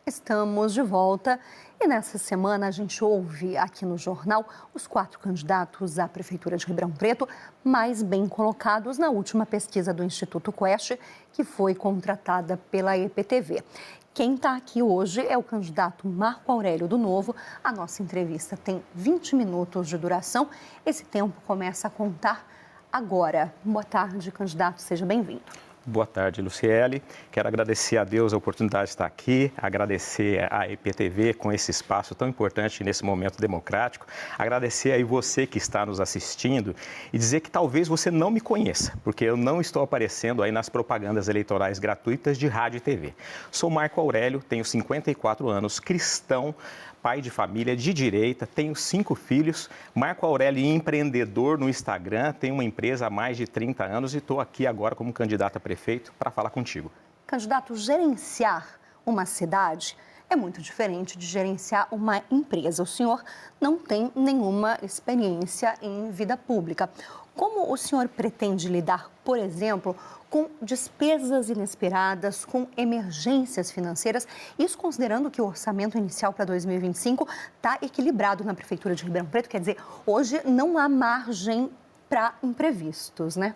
Estamos de volta e nessa semana a gente ouve aqui no jornal os 4 candidatos à Prefeitura de Ribeirão Preto mais bem colocados na última pesquisa do Instituto Quest, que foi contratada pela EPTV. Quem está aqui hoje é o candidato Marco Aurélio do Novo. A nossa entrevista tem 20 minutos de duração. Esse tempo começa a contar agora. Boa tarde, candidato. Seja bem-vindo. Boa tarde, Luciele. Quero agradecer a Deus a oportunidade de estar aqui, agradecer à EPTV com esse espaço tão importante nesse momento democrático, agradecer aí você que está nos assistindo e dizer que talvez você não me conheça, porque eu não estou aparecendo aí nas propagandas eleitorais gratuitas de rádio e TV. Sou Marco Aurélio, tenho 54 anos, cristão, pai de família, de direita, tenho 5 filhos, Marco Aurélio empreendedor no Instagram, tenho uma empresa há mais de 30 anos e estou aqui agora como candidato a prefeito para falar contigo. Candidato, gerenciar uma cidade é muito diferente de gerenciar uma empresa. O senhor não tem nenhuma experiência em vida pública. Como o senhor pretende lidar, por exemplo, com despesas inesperadas, com emergências financeiras, isso considerando que o orçamento inicial para 2025 está equilibrado na Prefeitura de Ribeirão Preto, quer dizer, hoje não há margem para imprevistos, né?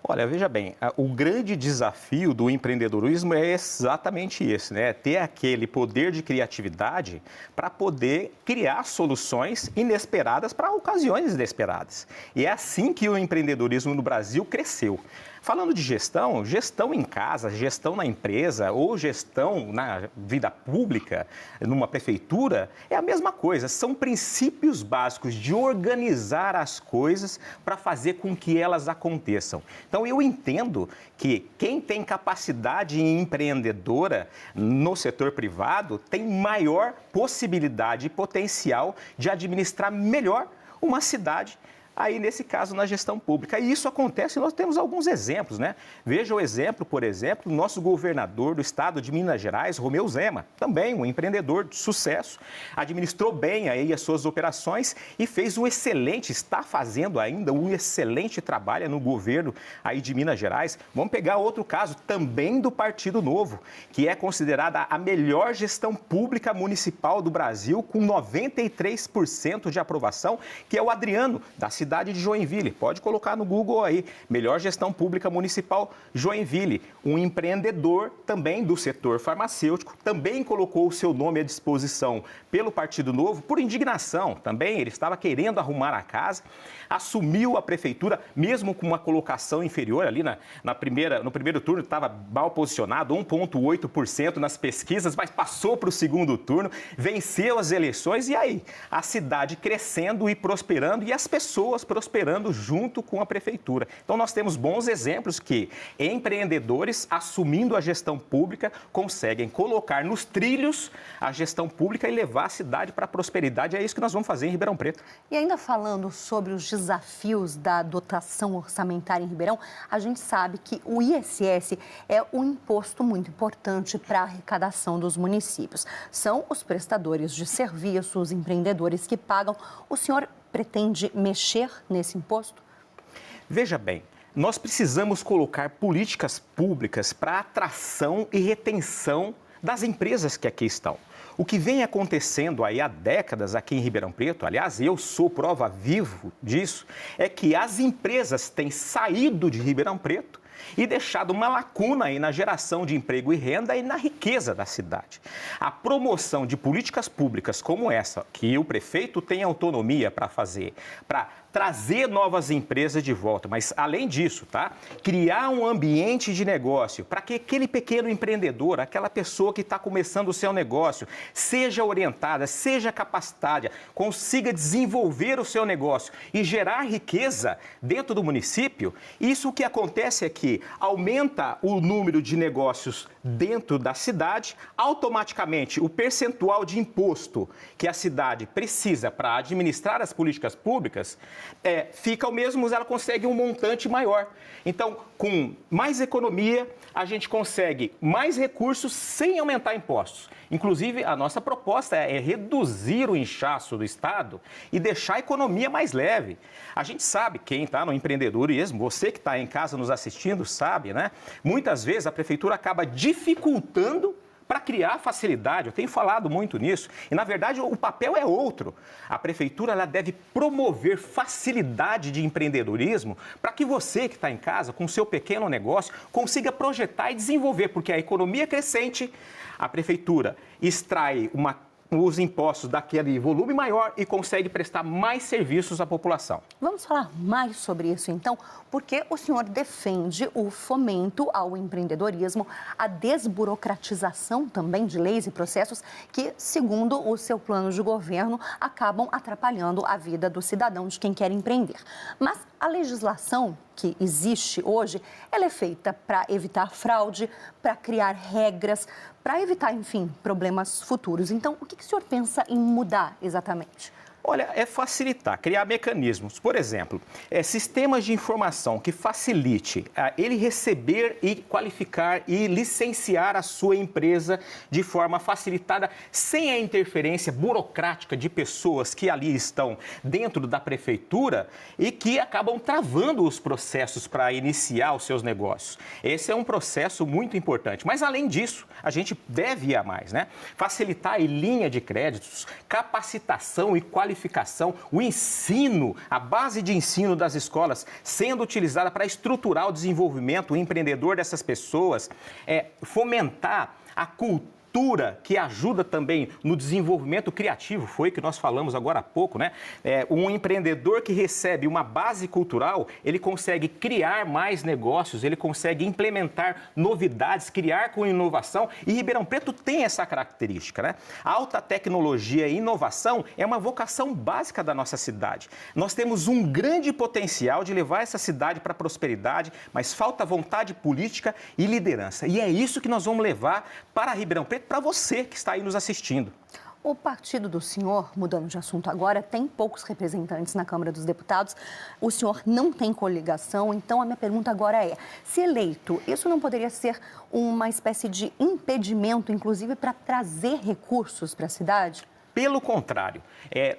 Olha, veja bem, o grande desafio do empreendedorismo é exatamente esse, né? Ter aquele poder de criatividade para poder criar soluções inesperadas para ocasiões inesperadas. E é assim que o empreendedorismo no Brasil cresceu. Falando de gestão, gestão em casa, gestão na empresa ou gestão na vida pública, numa prefeitura, é a mesma coisa. São princípios básicos de organizar as coisas para fazer com que elas aconteçam. Então, eu entendo que quem tem capacidade empreendedora no setor privado tem maior possibilidade e potencial de administrar melhor uma cidade, aí nesse caso na gestão pública. E isso acontece, nós temos alguns exemplos, né? Veja o exemplo, por exemplo, do nosso governador do estado de Minas Gerais, Romeu Zema, também um empreendedor de sucesso, administrou bem aí as suas operações e fez um excelente, está fazendo ainda um excelente trabalho no governo aí de Minas Gerais. Vamos pegar outro caso, também do Partido Novo, que é considerada a melhor gestão pública municipal do Brasil, com 93% de aprovação, que é o Adriano, da cidade de Joinville. Pode colocar no Google aí, melhor gestão pública municipal Joinville. Um empreendedor também do setor farmacêutico, também colocou o seu nome à disposição pelo Partido Novo, por indignação também, ele estava querendo arrumar a casa, assumiu a prefeitura, mesmo com uma colocação inferior ali no primeiro turno, estava mal posicionado, 1,8% nas pesquisas, mas passou para o segundo turno, venceu as eleições e aí, a cidade crescendo e prosperando e as pessoas prosperando junto com a prefeitura. Então, nós temos bons exemplos que empreendedores assumindo a gestão pública conseguem colocar nos trilhos a gestão pública e levar a cidade para a prosperidade. É isso que nós vamos fazer em Ribeirão Preto. E ainda falando sobre os desafios da dotação orçamentária em Ribeirão, a gente sabe que o ISS é um imposto muito importante para a arrecadação dos municípios. São os prestadores de serviços, os empreendedores que pagam. O senhor pretende mexer nesse imposto? Veja bem, nós precisamos colocar políticas públicas para atração e retenção das empresas que aqui estão. O que vem acontecendo aí há décadas aqui em Ribeirão Preto, aliás, eu sou prova viva disso, é que as empresas têm saído de Ribeirão Preto e deixado uma lacuna aí na geração de emprego e renda e na riqueza da cidade. A promoção de políticas públicas como essa, que o prefeito tem autonomia para fazer, para trazer novas empresas de volta, mas além disso, tá? Criar um ambiente de negócio para que aquele pequeno empreendedor, aquela pessoa que está começando o seu negócio, seja orientada, seja capacitada, consiga desenvolver o seu negócio e gerar riqueza dentro do município. Isso o que acontece é que aumenta o número de negócios dentro da cidade, automaticamente o percentual de imposto que a cidade precisa para administrar as políticas públicas fica o mesmo, mas ela consegue um montante maior. Então, com mais economia, a gente consegue mais recursos sem aumentar impostos. Inclusive, a nossa proposta é reduzir o inchaço do Estado e deixar a economia mais leve. A gente sabe, quem está no empreendedorismo, você que está em casa nos assistindo sabe, né? Muitas vezes a prefeitura acaba dificultando para criar facilidade. Eu tenho falado muito nisso e, na verdade, o papel é outro. A prefeitura ela deve promover facilidade de empreendedorismo para que você que está em casa, com o seu pequeno negócio, consiga projetar e desenvolver, porque a economia crescente, a prefeitura extrai os impostos daquele volume maior e consegue prestar mais serviços à população. Vamos falar mais sobre isso, então, porque o senhor defende o fomento ao empreendedorismo, a desburocratização também de leis e processos que, segundo o seu plano de governo, acabam atrapalhando a vida do cidadão, de quem quer empreender. Mas a legislação que existe hoje, ela é feita para evitar fraude, para criar regras, para evitar, enfim, problemas futuros. Então, o que o senhor pensa em mudar exatamente? Olha, é facilitar, criar mecanismos. Por exemplo, sistemas de informação que facilite ele receber e qualificar e licenciar a sua empresa de forma facilitada, sem a interferência burocrática de pessoas que ali estão dentro da prefeitura e que acabam travando os processos para iniciar os seus negócios. Esse é um processo muito importante. Mas, além disso, a gente deve ir a mais, né? Facilitar a linha de créditos, capacitação e qualificação, o ensino, a base de ensino das escolas sendo utilizada para estruturar o desenvolvimento, o empreendedor dessas pessoas, fomentar a cultura que ajuda também no desenvolvimento criativo, foi o que nós falamos agora há pouco, né? Um empreendedor que recebe uma base cultural, ele consegue criar mais negócios, ele consegue implementar novidades, criar com inovação, e Ribeirão Preto tem essa característica, né? A alta tecnologia e inovação é uma vocação básica da nossa cidade. Nós temos um grande potencial de levar essa cidade para a prosperidade, mas falta vontade política e liderança. E é isso que nós vamos levar para Ribeirão Preto, para você que está aí nos assistindo. O partido do senhor, mudando de assunto agora, tem poucos representantes na Câmara dos Deputados. O senhor não tem coligação, então a minha pergunta agora é: se eleito, isso não poderia ser uma espécie de impedimento, inclusive, para trazer recursos para a cidade? Pelo contrário,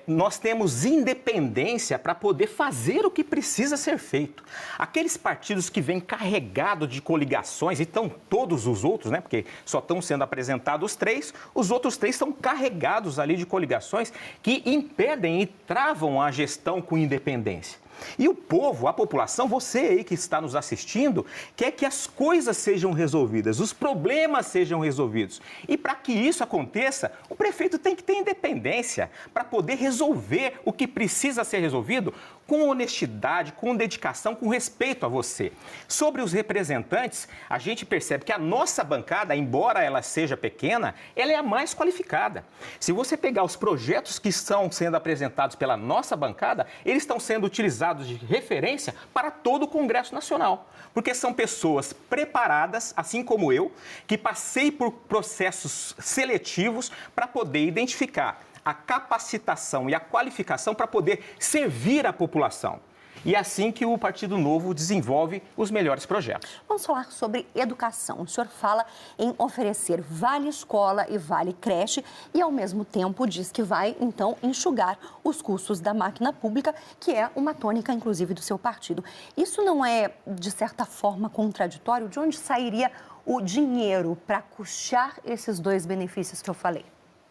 nós temos independência para poder fazer o que precisa ser feito. Aqueles partidos que vêm carregados de coligações, e estão todos os outros, né? Porque só estão sendo apresentados 3, os outros 3 estão carregados ali de coligações que impedem e travam a gestão com independência. E o povo, a população, você aí que está nos assistindo, quer que as coisas sejam resolvidas, os problemas sejam resolvidos. E para que isso aconteça, o prefeito tem que ter independência para poder resolver o que precisa ser resolvido com honestidade, com dedicação, com respeito a você. Sobre os representantes, a gente percebe que a nossa bancada, embora ela seja pequena, ela é a mais qualificada. Se você pegar os projetos que estão sendo apresentados pela nossa bancada, eles estão sendo utilizados de referência para todo o Congresso Nacional. Porque são pessoas preparadas, assim como eu, que passei por processos seletivos para poder identificar a capacitação e a qualificação para poder servir a população. E é assim que o Partido Novo desenvolve os melhores projetos. Vamos falar sobre educação. O senhor fala em oferecer Vale Escola e Vale Creche e, ao mesmo tempo, diz que vai, então, enxugar os custos da máquina pública, que é uma tônica, inclusive, do seu partido. Isso não é, de certa forma, contraditório? De onde sairia o dinheiro para custear esses dois benefícios que eu falei?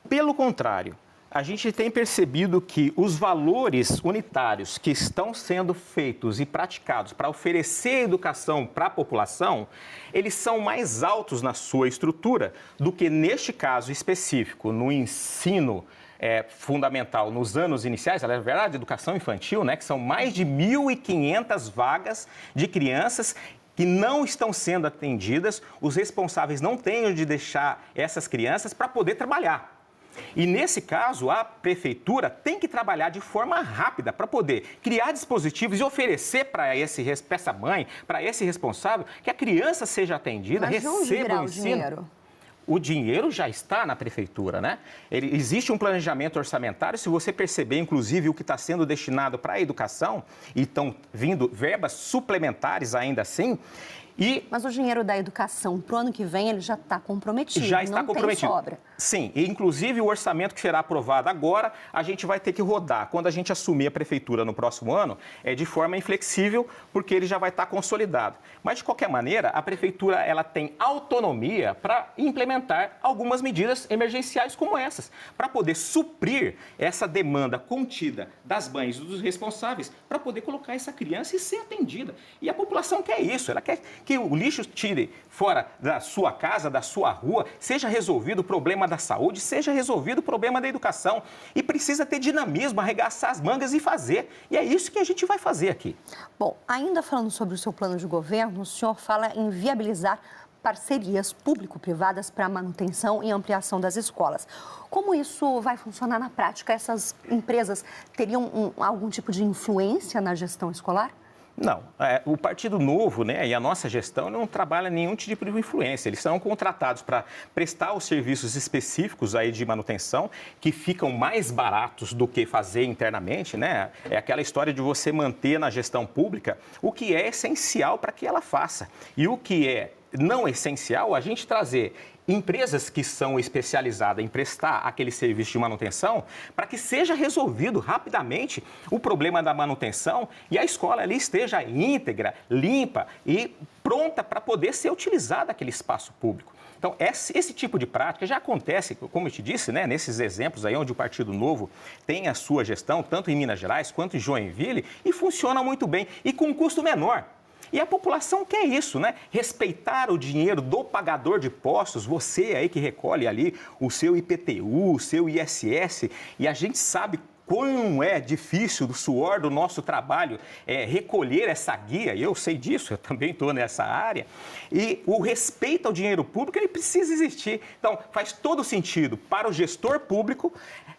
Pelo contrário. A gente tem percebido que os valores unitários que estão sendo feitos e praticados para oferecer educação para a população, eles são mais altos na sua estrutura do que, neste caso específico, no ensino fundamental, nos anos iniciais, na verdade, educação infantil, né, que são mais de 1.500 vagas de crianças que não estão sendo atendidas, os responsáveis não têm onde deixar essas crianças para poder trabalhar. E, nesse caso, a prefeitura tem que trabalhar de forma rápida para poder criar dispositivos e oferecer para essa mãe, para esse responsável, que a criança seja atendida, receba o ensino. O dinheiro já está na prefeitura, né? Existe um planejamento orçamentário, se você perceber, inclusive, o que está sendo destinado para a educação, e estão vindo verbas suplementares ainda assim, Mas o dinheiro da educação para o ano que vem ele já está comprometido, já está não comprometido. Tem sobra. Sim, e inclusive o orçamento que será aprovado agora, a gente vai ter que rodar. Quando a gente assumir a prefeitura no próximo ano, é de forma inflexível, porque ele já vai estar consolidado. Mas, de qualquer maneira, a prefeitura ela tem autonomia para implementar algumas medidas emergenciais como essas, para poder suprir essa demanda contida das mães e dos responsáveis, para poder colocar essa criança e ser atendida. E a população quer isso, ela quer que o lixo tire fora da sua casa, da sua rua, seja resolvido o problema da saúde, seja resolvido o problema da educação. E precisa ter dinamismo, arregaçar as mangas e fazer. E é isso que a gente vai fazer aqui. Bom, ainda falando sobre o seu plano de governo, o senhor fala em viabilizar parcerias público-privadas para a manutenção e ampliação das escolas. Como isso vai funcionar na prática? Essas empresas teriam algum tipo de influência na gestão escolar? Não, o Partido Novo, né, e a nossa gestão não trabalha nenhum tipo de influência. Eles são contratados para prestar os serviços específicos aí de manutenção, que ficam mais baratos do que fazer internamente, né? É aquela história de você manter na gestão pública o que é essencial para que ela faça. E o que é não essencial, a gente trazer empresas que são especializadas em prestar aquele serviço de manutenção para que seja resolvido rapidamente o problema da manutenção e a escola ali esteja íntegra, limpa e pronta para poder ser utilizada aquele espaço público. Então, esse tipo de prática já acontece, como eu te disse, né, nesses exemplos aí onde o Partido Novo tem a sua gestão, tanto em Minas Gerais quanto em Joinville, e funciona muito bem e com um custo menor. E a população quer isso, né? Respeitar o dinheiro do pagador de impostos, você aí que recolhe ali o seu IPTU, o seu ISS, e a gente sabe quão é difícil do suor do nosso trabalho recolher essa guia, e eu sei disso, eu também estou nessa área, e o respeito ao dinheiro público, ele precisa existir. Então, faz todo sentido para o gestor público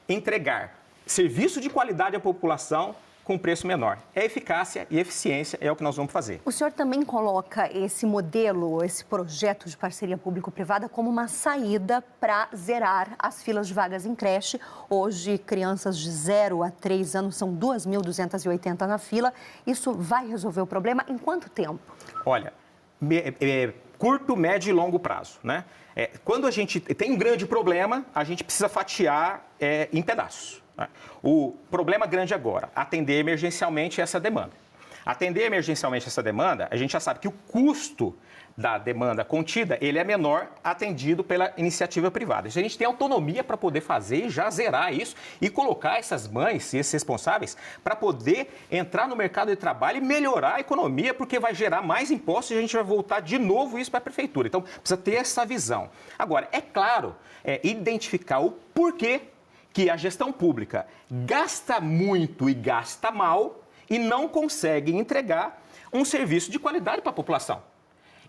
entregar serviço de qualidade à população com preço menor. Eficácia e eficiência é o que nós vamos fazer. O senhor também coloca esse modelo, esse projeto de parceria público-privada como uma saída para zerar as filas de vagas em creche. Hoje, crianças de 0 a 3 anos são 2.280 na fila. Isso vai resolver o problema em quanto tempo? Olha, curto, médio e longo prazo, né? Quando a gente tem um grande problema, a gente precisa fatiar em pedaços. O problema grande agora, atender emergencialmente essa demanda. Atender emergencialmente essa demanda, a gente já sabe que o custo da demanda contida, ele é menor atendido pela iniciativa privada. A gente tem autonomia para poder fazer e já zerar isso e colocar essas mães e esses responsáveis para poder entrar no mercado de trabalho e melhorar a economia, porque vai gerar mais impostos e a gente vai voltar de novo isso para a prefeitura. Então, precisa ter essa visão. Agora, é claro, identificar o porquê que a gestão pública gasta muito e gasta mal e não consegue entregar um serviço de qualidade para a população.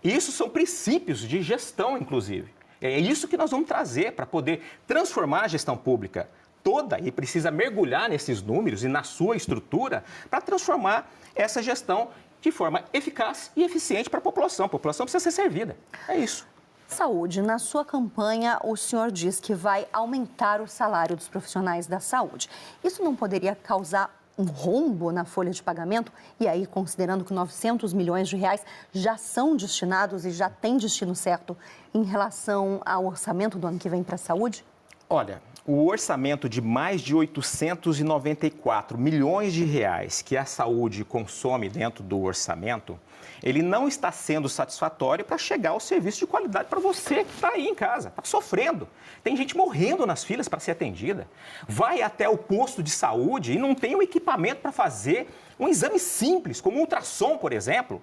Isso são princípios de gestão, inclusive. É isso que nós vamos trazer para poder transformar a gestão pública toda e precisa mergulhar nesses números e na sua estrutura para transformar essa gestão de forma eficaz e eficiente para a população. A população precisa ser servida. É isso. Saúde. Na sua campanha, o senhor diz que vai aumentar o salário dos profissionais da saúde. Isso não poderia causar um rombo na folha de pagamento? E aí, considerando que 900 milhões de reais já são destinados e já tem destino certo em relação ao orçamento do ano que vem para a saúde? Olha, o orçamento de mais de 894 milhões de reais que a saúde consome dentro do orçamento, ele não está sendo satisfatório para chegar ao serviço de qualidade para você que está aí em casa, está sofrendo. Tem gente morrendo nas filas para ser atendida. Vai até o posto de saúde e não tem o equipamento para fazer um exame simples, como um ultrassom, por exemplo.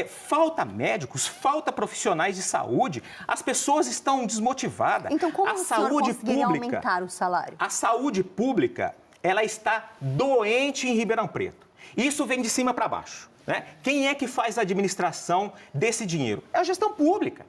Falta médicos, falta profissionais de saúde, as pessoas estão desmotivadas. Então, como a saúde pública aumentar o salário? A saúde pública, ela está doente em Ribeirão Preto. Isso vem de cima para baixo, né? Quem é que faz a administração desse dinheiro? É a gestão pública.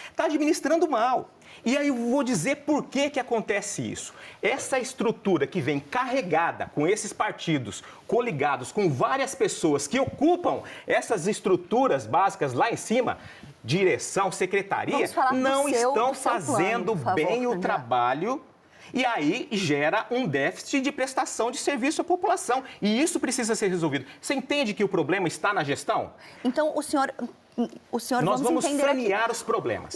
Está administrando mal. E aí eu vou dizer por que acontece isso. Essa estrutura que vem carregada com esses partidos coligados, com várias pessoas que ocupam essas estruturas básicas lá em cima, direção, secretaria, não estão fazendo bem o trabalho. E aí gera um déficit de prestação de serviço à população. E isso precisa ser resolvido. Você entende que o problema está na gestão? Então, o senhor O senhor, Nós vamos frear aqui. Os problemas.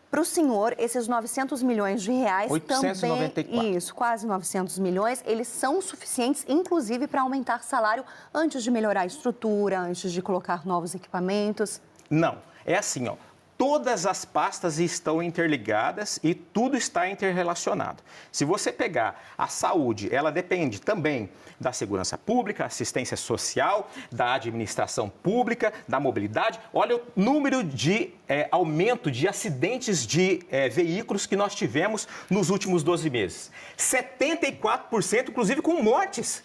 Para o senhor, esses 900 milhões de reais 894. também, isso, quase 900 milhões, eles são suficientes, inclusive, para aumentar salário antes de melhorar a estrutura, antes de colocar novos equipamentos? Não, é assim, ó. Todas as pastas estão interligadas e tudo está interrelacionado. Se você pegar a saúde, ela depende também da segurança pública, assistência social, da administração pública, da mobilidade. Olha o número de aumento de acidentes de veículos que nós tivemos nos últimos 12 meses. 74%, inclusive com mortes.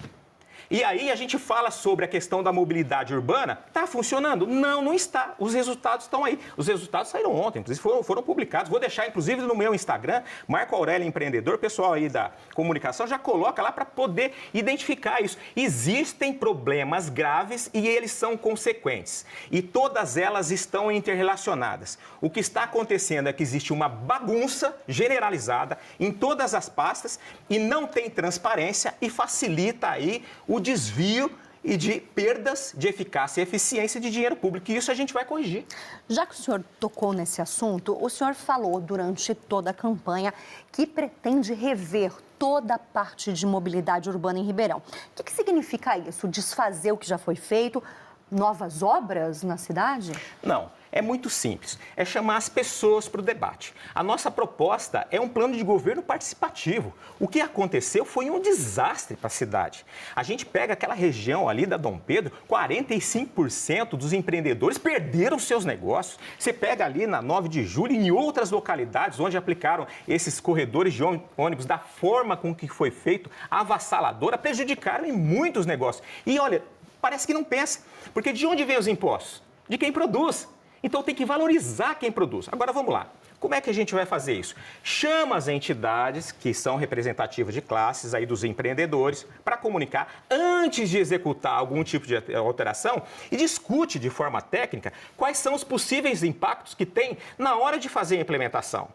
E aí a gente fala sobre a questão da mobilidade urbana. Está funcionando? Não, não está. Os resultados estão aí. Os resultados saíram ontem, inclusive foram publicados. Vou deixar, inclusive, no meu Instagram, Marco Aurélio Empreendedor, pessoal aí da comunicação, já coloca lá para poder identificar isso. Existem problemas graves e eles são consequentes. E todas elas estão interrelacionadas. O que está acontecendo é que existe uma bagunça generalizada em todas as pastas e não tem transparência e facilita aí o desvio e de perdas de eficácia e eficiência de dinheiro público. E isso a gente vai corrigir. Já que o senhor tocou nesse assunto, o senhor falou durante toda a campanha que pretende rever toda a parte de mobilidade urbana em Ribeirão. O que significa isso? Desfazer o que já foi feito? Novas obras na cidade? Não. É muito simples, é chamar as pessoas para o debate. A nossa proposta é um plano de governo participativo. O que aconteceu foi um desastre para a cidade. A gente pega aquela região ali da Dom Pedro, 45% dos empreendedores perderam seus negócios. Você pega ali na 9 de julho e em outras localidades onde aplicaram esses corredores de ônibus da forma com que foi feito, avassaladora, prejudicaram em muitos negócios. E olha, parece que não pensa, porque de onde vêm os impostos? De quem produz. Então tem que valorizar quem produz. Agora vamos lá. Como é que a gente vai fazer isso? Chama as entidades que são representativas de classes aí dos empreendedores para comunicar antes de executar algum tipo de alteração e discute de forma técnica quais são os possíveis impactos que tem na hora de fazer a implementação.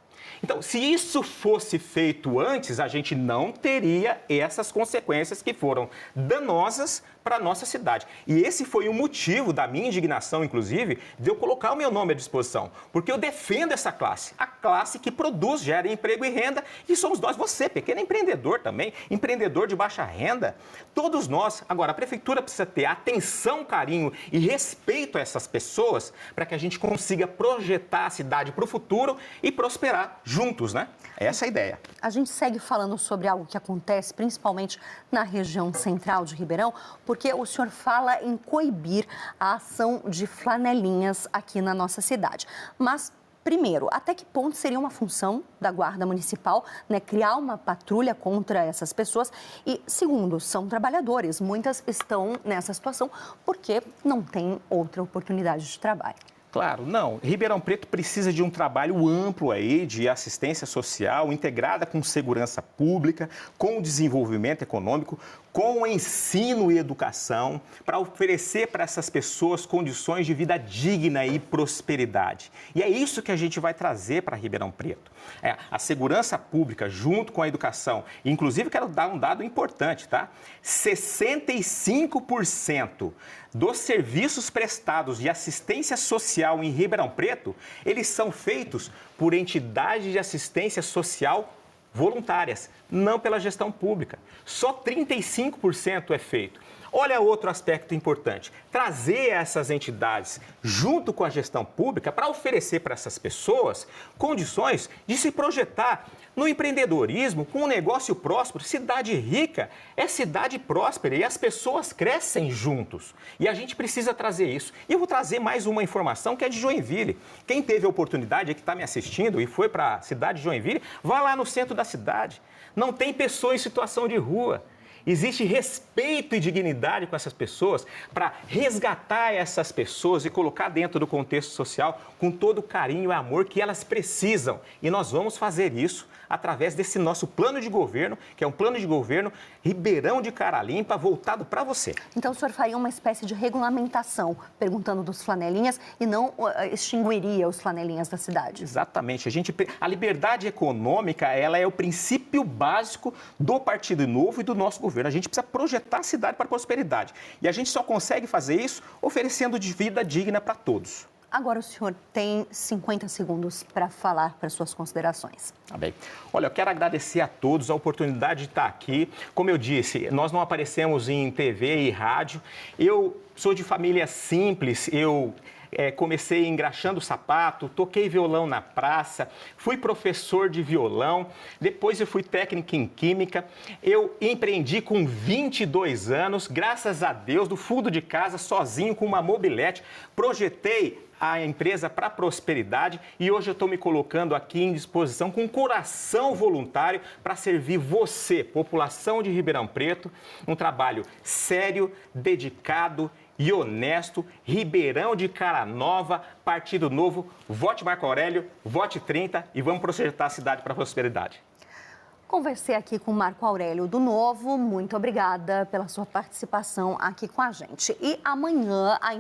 Então, se isso fosse feito antes, a gente não teria essas consequências que foram danosas para a nossa cidade. E esse foi o motivo da minha indignação, inclusive, de eu colocar o meu nome à disposição. Porque eu defendo essa classe, a classe que produz, gera emprego e renda, e somos nós, você, pequeno empreendedor também, empreendedor de baixa renda, todos nós. Agora, a prefeitura precisa ter atenção, carinho e respeito a essas pessoas para que a gente consiga projetar a cidade para o futuro e prosperar juntos, né? Essa é a ideia. A gente segue falando sobre algo que acontece principalmente na região central de Ribeirão, porque o senhor fala em coibir a ação de flanelinhas aqui na nossa cidade. Mas, primeiro, até que ponto seria uma função da Guarda Municipal, né, criar uma patrulha contra essas pessoas? E, segundo, são trabalhadores. Muitas estão nessa situação porque não têm outra oportunidade de trabalho. Claro, não. Ribeirão Preto precisa de um trabalho amplo aí de assistência social, integrada com segurança pública, com desenvolvimento econômico, com ensino e educação, para oferecer para essas pessoas condições de vida digna e prosperidade. E é isso que a gente vai trazer para Ribeirão Preto. A segurança pública junto com a educação. Inclusive, quero dar um dado importante, tá? 65% dos serviços prestados de assistência social em Ribeirão Preto, eles são feitos por entidades de assistência social voluntárias, não pela gestão pública. Só 35% é feito. Olha outro aspecto importante, trazer essas entidades junto com a gestão pública para oferecer para essas pessoas condições de se projetar no empreendedorismo, com um negócio próspero. Cidade rica é cidade próspera e as pessoas crescem juntos. E a gente precisa trazer isso. E eu vou trazer mais uma informação que é de Joinville. Quem teve a oportunidade, que está me assistindo e foi para a cidade de Joinville, vá lá no centro da cidade. Não tem pessoa em situação de rua. Existe respeito e dignidade com essas pessoas para resgatar essas pessoas e colocar dentro do contexto social com todo o carinho e amor que elas precisam. E nós vamos fazer isso através desse nosso plano de governo, que é um plano de governo Ribeirão de Cara Limpa, voltado para você. Então, o senhor faria uma espécie de regulamentação, perguntando dos flanelinhas, e não extinguiria os flanelinhas da cidade? Exatamente. A liberdade econômica, ela é o princípio básico do Partido Novo e do nosso governo. A gente precisa projetar a cidade para a prosperidade. E a gente só consegue fazer isso oferecendo de vida digna para todos. Agora o senhor tem 50 segundos para falar para suas considerações. Tá bem. Olha, eu quero agradecer a todos a oportunidade de estar aqui. Como eu disse, nós não aparecemos em TV e rádio. Eu sou de família simples, comecei engraxando sapato, toquei violão na praça, fui professor de violão, depois eu fui técnico em química, eu empreendi com 22 anos, graças a Deus, do fundo de casa, sozinho, com uma mobilete, projetei a empresa para a prosperidade e hoje eu estou me colocando aqui em disposição com coração voluntário para servir você, população de Ribeirão Preto, um trabalho sério, dedicado e honesto. Ribeirão de Cara Nova, Partido Novo, vote Marco Aurélio, vote 30 e vamos projetar a cidade para a prosperidade. Conversei aqui com Marco Aurélio do Novo, muito obrigada pela sua participação aqui com a gente. E amanhã a